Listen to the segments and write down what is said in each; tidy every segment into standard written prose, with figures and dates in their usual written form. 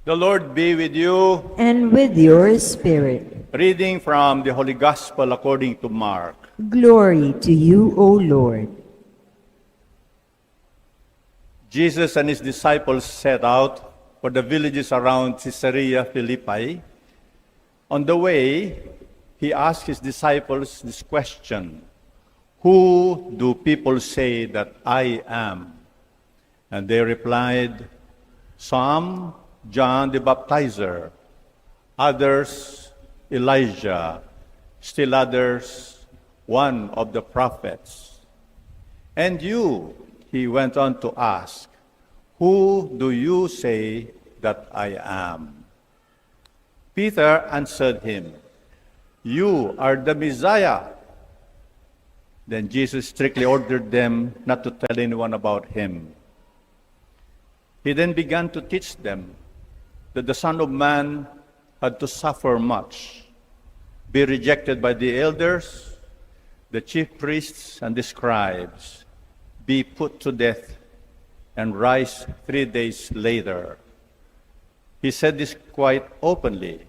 The Lord be with you. And with your spirit. Reading from the Holy Gospel according to Mark. Glory to you, O Lord. Jesus and his disciples set out for the villages around Caesarea Philippi. On the way, he asked his disciples this question: "Who do people say that I am?" And they replied, "Some, John the Baptizer, others, Elijah, still others, one of the prophets." "And you," he went on to ask, "who do you say that I am?" Peter answered him, "You are the Messiah." Then Jesus strictly ordered them not to tell anyone about him. He then began to teach them that the Son of Man had to suffer much, be rejected by the elders, the chief priests, and the scribes, be put to death, and rise 3 days later. He said this quite openly.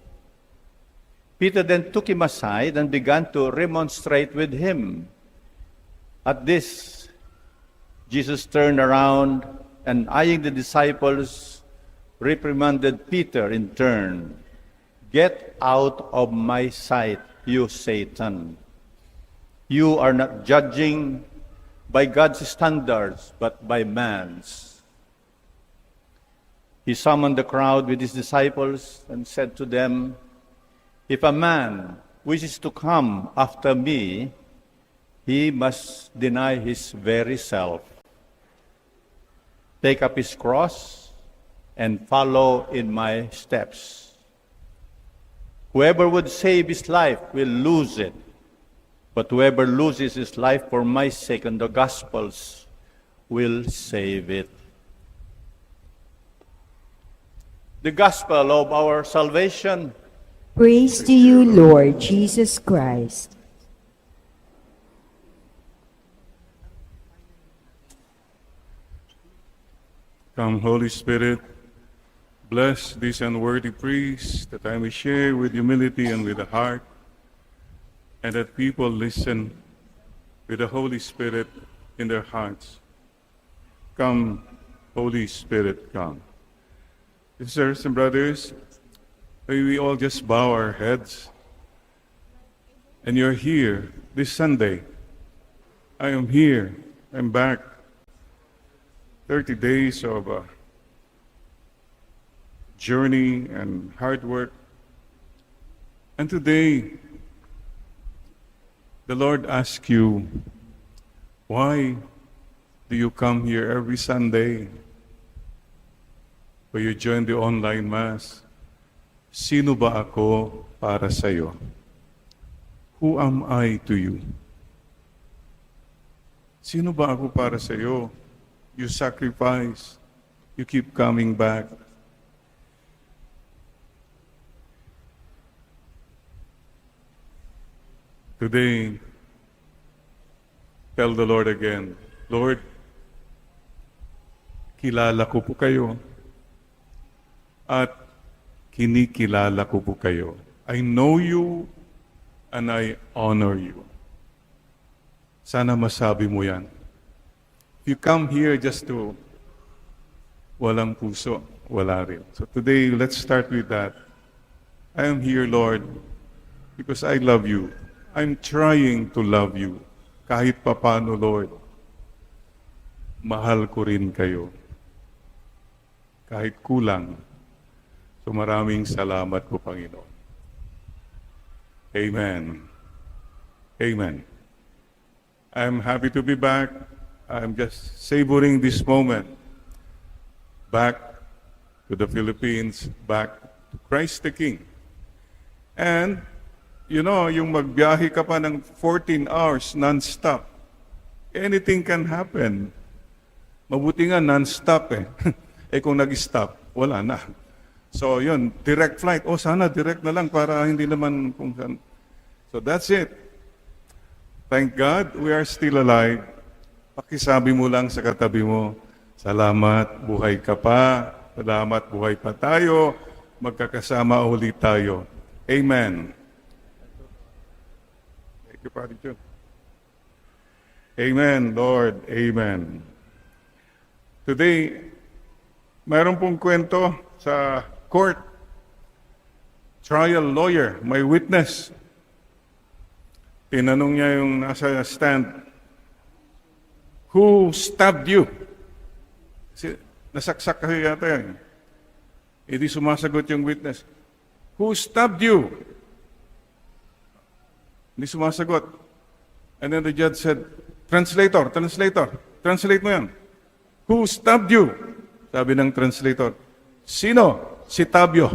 Peter then took him aside and began to remonstrate with him. At this, Jesus turned around and, eyeing the disciples, reprimanded Peter in turn. "Get out of my sight, you Satan. You are not judging by God's standards, but by man's." He summoned the crowd with his disciples and said to them, "If a man wishes to come after me, he must deny his very self, take up his cross, and follow in my steps. Whoever would save his life will lose it, but whoever loses his life for my sake and the gospel's will save it." The gospel of our salvation. Praise to you, Lord Jesus Christ. Come, Holy Spirit, bless these unworthy priests, that I may share with humility and with the heart, and that people listen with the Holy Spirit in their hearts. Come, Holy Spirit, come. Sisters and brothers, may we all just bow our heads. And you're here this Sunday. I am here. I'm back. 30 days of journey and hard work. And today, the Lord asks you, why do you come here every Sunday? Or you join the online Mass? Sino ba ako para sa'yo? Who am I to you? Sino ba ako para sa'yo? You sacrifice. You keep coming back. Today, tell the Lord again, Lord, kilala ko po kayo at kinikilala ko po kayo. I know you and I honor you. Sana masabi mo yan. If you come here just to walang puso, wala rin. So today, let's start with that. I am here, Lord, because I love you. I'm trying to love you. Kahit papano, Lord, mahal ko rin kayo. Kahit kulang. So maraming salamat po, Panginoon. Amen. Amen. I'm happy to be back. I'm just savoring this moment. Back to the Philippines, back to Christ the King. And, you know, yung magbiyahe ka pa ng 14 hours non-stop, anything can happen. Mabuti nga non-stop eh. Eh kung nag-stop, wala na. So yun, direct flight. Oh, sana direct na lang para hindi naman kung saan. So that's it. Thank God we are still alive. Pakisabi mo lang sa katabi mo, salamat, buhay ka pa. Salamat, buhay pa tayo. magkakasama ulit tayo. Amen. Thank you, Padre John. Amen, Lord. Amen. Today, mayroon pong kwento sa court. Trial lawyer, may witness. Tinanong niya yung nasa stand, "Who stabbed you?" Kasi nasaksak kasi yata yan. Hindi sumasagot yung witness. "Who stabbed you?" Hindi sumasagot. And then the judge said, translator, translate mo yan. "Who stabbed you?" Sabi ng translator, "Sino? Si Tabio."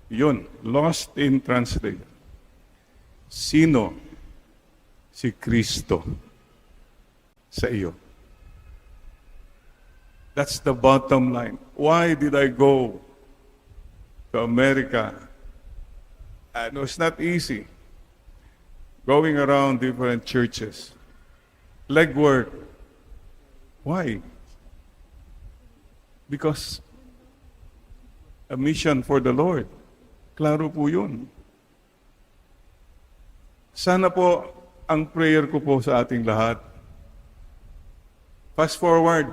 Yun, lost in translation. Sino? Si Kristo sa iyo. That's the bottom line. Why did I go to America? And it was not easy. Going around different churches. Legwork. Why? Because a mission for the Lord. Klaro po yun. Sana po ang prayer ko po sa ating lahat. Fast forward.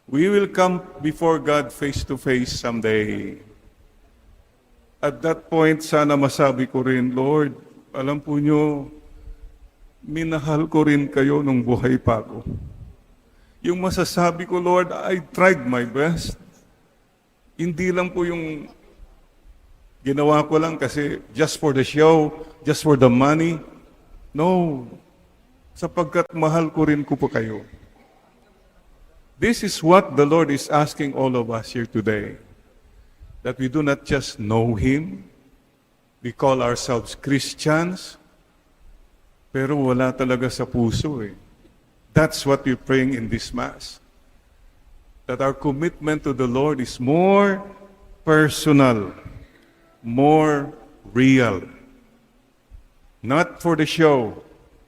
We will come before God face to face someday. At that point, sana masabi ko rin, Lord, alam po nyo, minahal ko rin kayo nung buhay pa ako. Yung masasabi ko, Lord, I tried my best. Hindi lang po yung ginawa ko lang kasi just for the show, just for the money. No. Sapagkat mahal ko rin ko po kayo. This is what the Lord is asking all of us here today. That we do not just know Him, we call ourselves Christians, pero wala talaga sa puso eh. That's what we're praying in this Mass. That our commitment to the Lord is more personal, more real. Not for the show,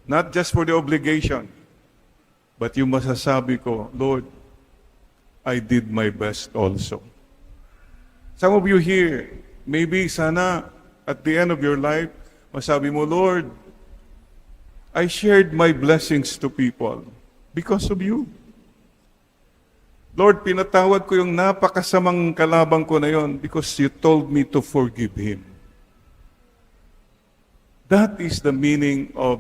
not just for the obligation, but yung masasabi ko, Lord, I did my best also. Some of you here, maybe sana at the end of your life, masabi mo, Lord, I shared my blessings to people because of you. Lord, pinatawad ko yung napakasamang kalabang ko na yon because you told me to forgive him. That is the meaning of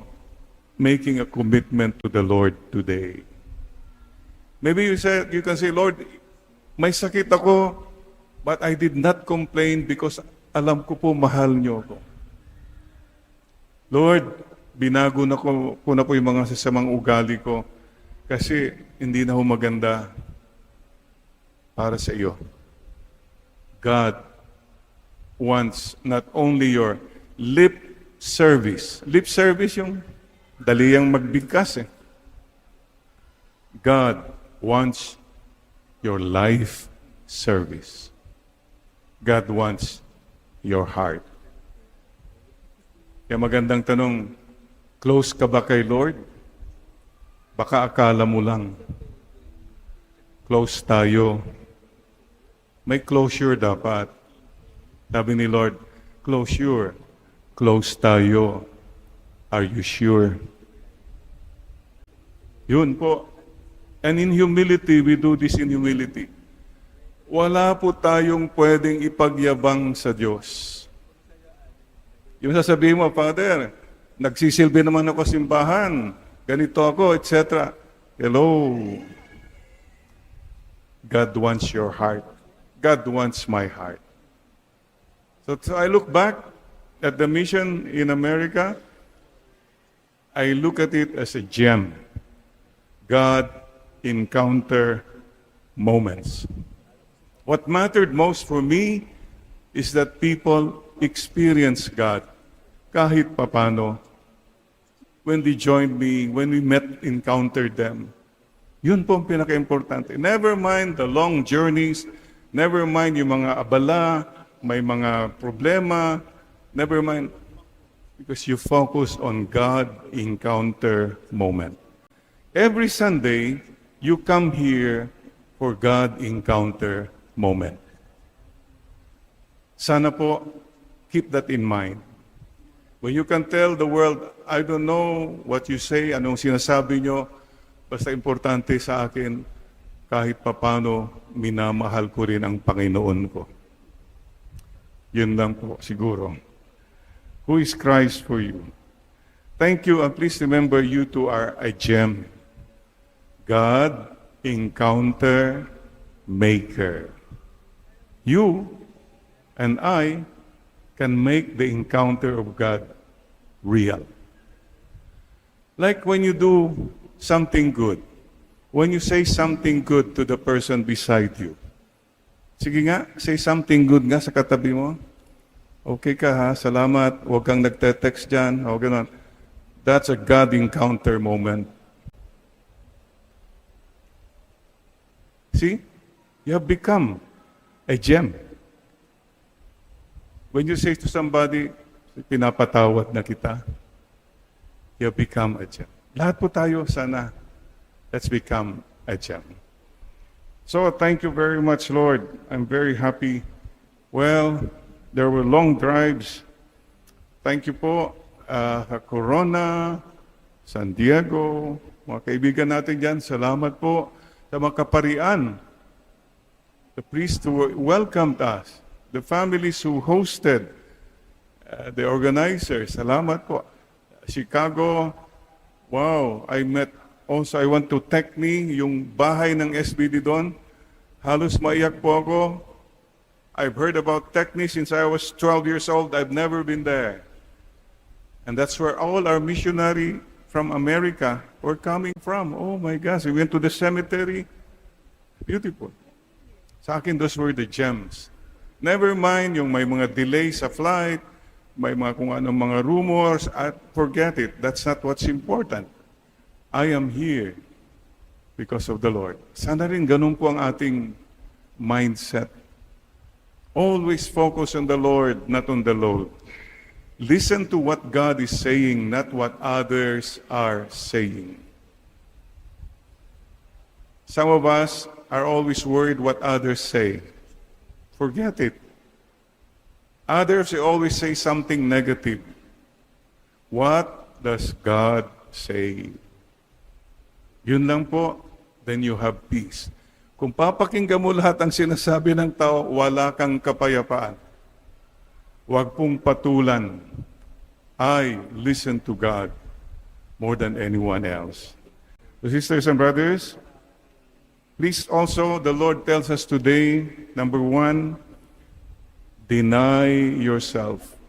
making a commitment to the Lord today. Maybe you can say, Lord, may sakit ako, but I did not complain because alam ko po mahal niyo ako. Lord, binago na ko na po yung mga sasamang ugali ko kasi hindi na ho maganda para sa iyo. God wants not only your lip service. Lip service yung daliyang magbigkas eh. God wants your life service. God wants your heart. Kaya magandang tanong, close ka ba kay Lord? Baka akala mo lang. Close tayo. May closure dapat. Sabi ni Lord, closure. Close tayo. Are you sure? Yun po. And in humility, we do this in humility. Wala po tayong pwedeng ipagyabang sa Diyos. Yung sasabihin mo, Father, nagsisilbi naman ako sa simbahan, ganito ako, etc. Hello. God wants your heart. God wants my heart. So I look back at the mission in America, I look at it as a gem. God encounter moments. What mattered most for me is that people experience God kahit papano. When they joined me, when we encountered them. Yun po ang pinaka-importante. Never mind the long journeys, never mind yung mga abala, may mga problema, never mind, because you focus on God encounter moment. Every Sunday, you come here for God encounter moment. Sana po, keep that in mind. When you can tell the world, I don't know what you say, anong sinasabi nyo, basta importante sa akin, kahit papano, minamahal ko rin ang Panginoon ko. Yun lang po, siguro. Who is Christ for you? Thank you, and please remember you two are a gem. God, encounter, maker. You and I can make the encounter of God real. Like when you do something good, when you say something good to the person beside you. Sige nga, say something good nga sa katabi mo. Okay ka ha, salamat, huwag kang nagte-text dyan, o gano'n. That's a God encounter moment. See? You have become a gem. When you say to somebody, pinapatawad na kita, you have become a gem. Lahat po tayo, sana, let's become a gem. So, thank you very much, Lord. I'm very happy. Well, there were long drives. Thank you po, Corona, San Diego, mga kaibigan natin dyan, salamat po sa mga kaparian, the priests who welcomed us, the families who hosted, the organizers, salamat po. Chicago, wow, I went to Techni, yung bahay ng SBD doon. Halos maiyak po ako. I've heard about Techni since I was 12 years old. I've never been there. And that's where all our missionary from America were coming from. Oh my gosh, we went to the cemetery. Beautiful. Sa akin, those were the gems. Never mind yung may mga delay sa flight, may mga kung anong mga rumors, forget it. That's not what's important. I am here because of the Lord. Sana rin ganun po ang ating mindset. Always focus on the Lord, not on the load. Listen to what God is saying, not what others are saying. Some of us are always worried what others say. Forget it. Others always say something negative. What does God say? Yun lang po, then you have peace. Kung papakinggan mo lahat ang sinasabi ng tao, wala kang kapayapaan. Huwag pong patulan. I listen to God more than anyone else. So sisters and brothers, please also, the Lord tells us today, number 1, deny yourself.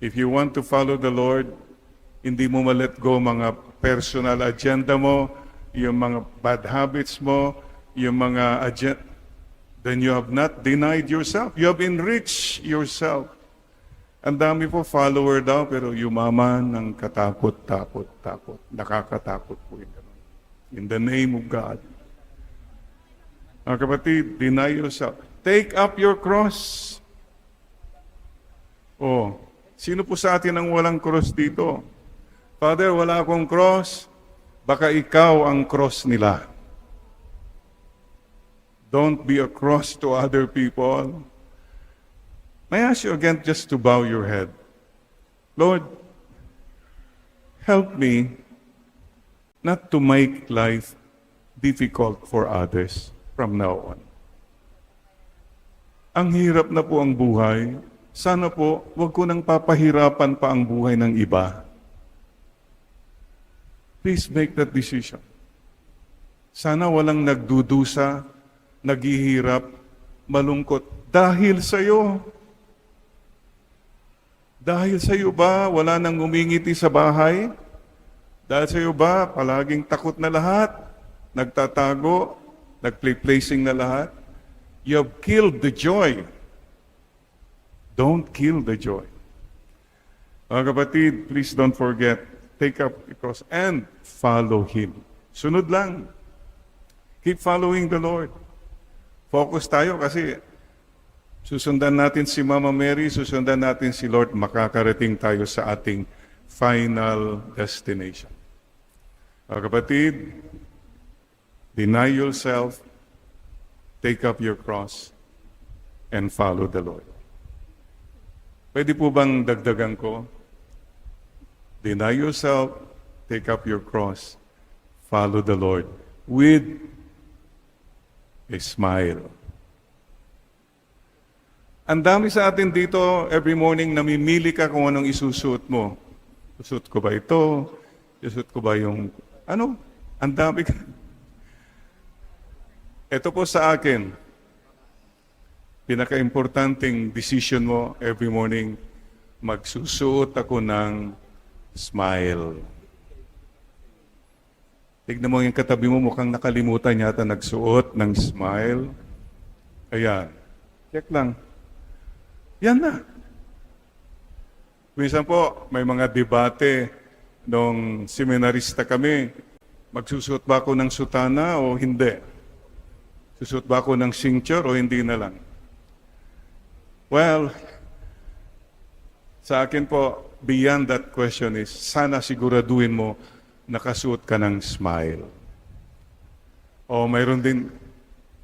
If you want to follow the Lord, hindi mo ma-let go mga personal agenda mo, yung mga bad habits mo, yung mga agenda, then you have not denied yourself. You have enriched yourself. Ang dami po follower daw, pero yumaman ng katakot-takot. Nakakatakot po yun. In the name of God. Mga kapatid, deny yourself. Take up your cross. Oh, sino po sa atin ang walang cross dito? Father, wala akong cross. Baka ikaw ang cross nila. Don't be a cross to other people. May I ask you again just to bow your head. Lord, help me not to make life difficult for others from now on. Ang hirap na po ang buhay. Sana po, wag ko nang papahirapan pa ang buhay ng iba. Please make that decision. Sana walang nagdudusa, naghihirap, malungkot dahil sa iyo. Dahil sa iyo ba wala nang umingiti sa bahay? Dahil sa iyo ba palaging takot na lahat? Nagtatago, nagplay-placing na lahat? You have killed the joy. Don't kill the joy. Mga kapatid, please don't forget, take up the cross and follow Him. Sunod lang. Keep following the Lord. Focus tayo kasi susundan natin si Mama Mary, susundan natin si Lord, makakarating tayo sa ating final destination. Mga kapatid, Deny yourself, take up your cross, and follow the Lord. Pwede po bang dagdagan ko? Deny yourself, take up your cross, follow the Lord with a smile. Ang dami sa atin dito, every morning, namimili ka kung anong isusuot mo. Susuot ko ba ito? Susuot ko ba yung, ano? Ang dami ka. Ito po sa akin, pinaka-importanting decision mo every morning, magsusuot ako ng smile. Tignan mo yung katabi mo, mukhang nakalimutan yata nagsuot ng smile. Ayan. Check lang. Yan na. Minsan po, may mga debate nung seminarista kami. Magsusuot ba ako ng sutana o hindi? Susuot ba ako ng cincture o hindi na lang? Well, sa akin po, beyond that question is, sana siguraduhin mo nakasuot ka ng smile. O mayroon din,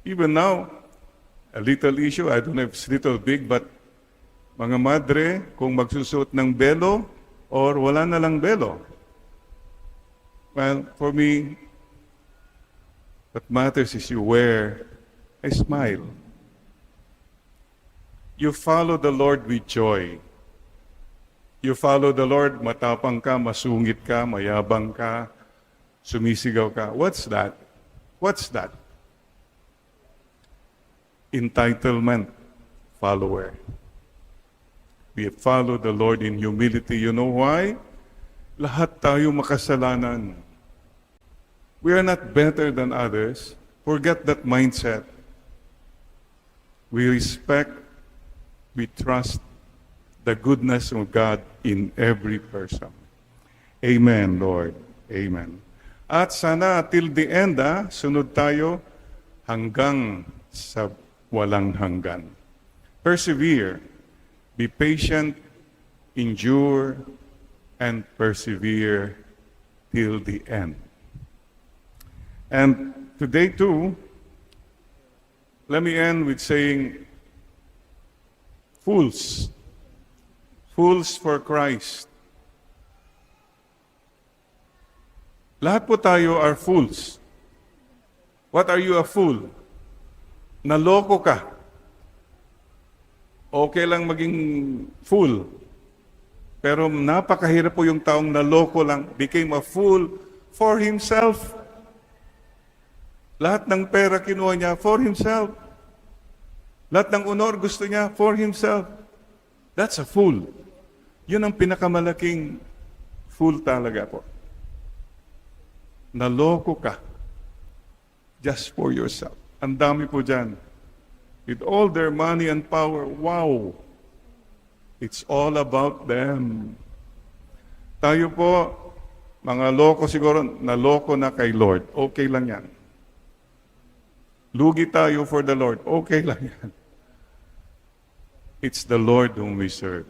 even now, a little issue, I don't know if it's little big, but mga madre, kung magsusuot ng belo or wala na lang belo. Well, for me, what matters is you wear a smile. You follow the Lord with joy. You follow the Lord, matapang ka, masungit ka, mayabang ka, sumisigaw ka. What's that? What's that? Entitlement, follower. We follow the Lord in humility. You know why? Lahat tayo makasalanan. We are not better than others. Forget that mindset. We respect, we trust the goodness of God in every person. Amen, Lord. Amen. At sana till the end, sunod tayo hanggang sa walang hanggan. Persevere. Be patient, endure, and persevere till the end. And today too, let me end with saying, fools. Fools for Christ. Lahat po tayo are fools. What are you a fool? Naloko ka. Okay lang maging fool. Pero napakahirap po yung taong naloko lang, became a fool for himself. Lahat ng pera kinuha niya for himself. Lahat ng honor gusto niya for himself. That's a fool. Yun ang pinakamalaking fool talaga po. Naloko ka just for yourself. Ang dami po dyan. With all their money and power, wow! It's all about them. Tayo po, mga loko siguro, naloko na kay Lord. Okay lang yan. Lugi tayo for the Lord. Okay lang yan. It's the Lord whom we serve.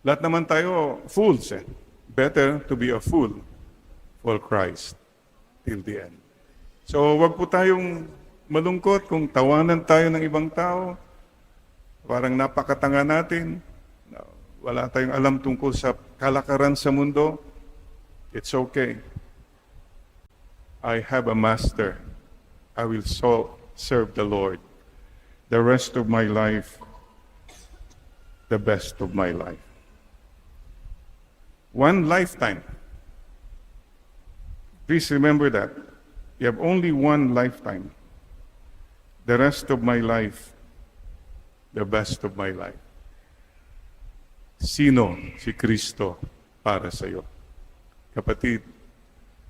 Lahat naman tayo, fools eh. Better to be a fool for Christ till the end. So, wag po tayong malungkot kung tawanan tayo ng ibang tao. Parang napakatanga natin. Wala tayong alam tungkol sa kalakaran sa mundo. It's okay. I have a master. I will serve the Lord. The rest of my life, the best of my life. One lifetime. Please remember that. You have only one lifetime. The rest of my life, the best of my life. Sino si Kristo para sa iyo? Kapatid,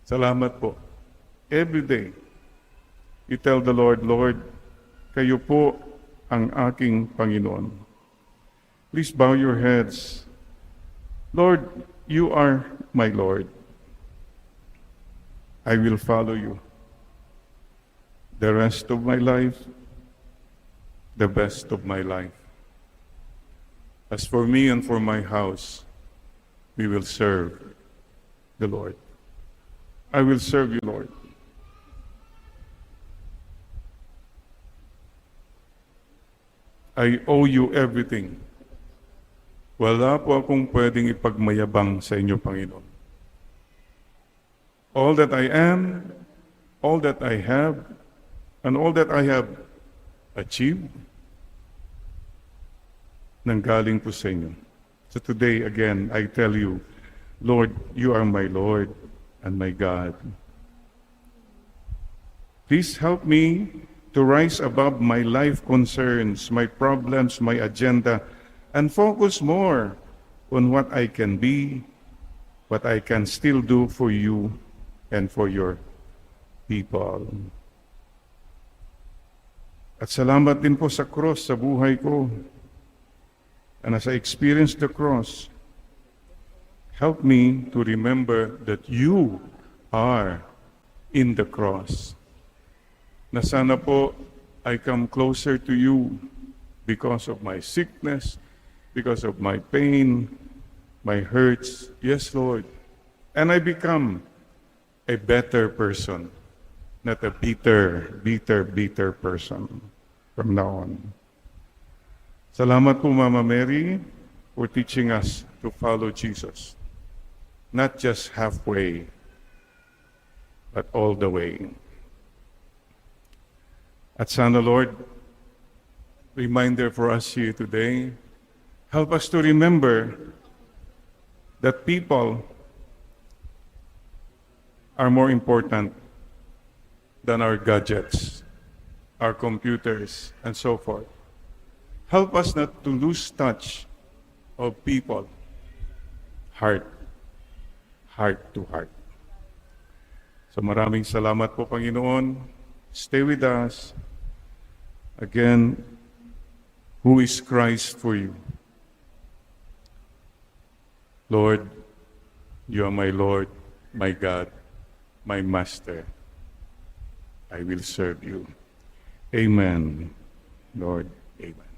salamat po. Every day, you tell the Lord, Lord, kayo po ang aking Panginoon. Please bow your heads. Lord, you are my Lord. I will follow you. The rest of my life, the best of my life. As for me and for my house, we will serve the Lord. I will serve you, Lord. I owe you everything. Wala po akong pwedeng ipagmayabang sa inyo, Panginoon. All that I am, all that I have, and all that I have achieved, nanggaling po sa inyo. So today, again, I tell you, Lord, you are my Lord and my God. Please help me to rise above my life concerns, my problems, my agenda, and focus more on what I can be, what I can still do for you and for your people. At salamat din po sa cross sa buhay ko. And as I experience the cross, help me to remember that you are in the cross. Na sana po I come closer to you because of my sickness, because of my pain, my hurts. Yes, Lord. And I become a better person, not a bitter person from now on. Salamat po, Mama Mary, for teaching us to follow Jesus. Not just halfway, but all the way. At sana, Lord, reminder for us here today, help us to remember that people are more important than our gadgets, our computers, and so forth. Help us not to lose touch of people, heart to heart. So maraming salamat po, Panginoon. Stay with us. Again, who is Christ for you? Lord, you are my Lord, my God, my Master. I will serve you. Amen. Lord, amen.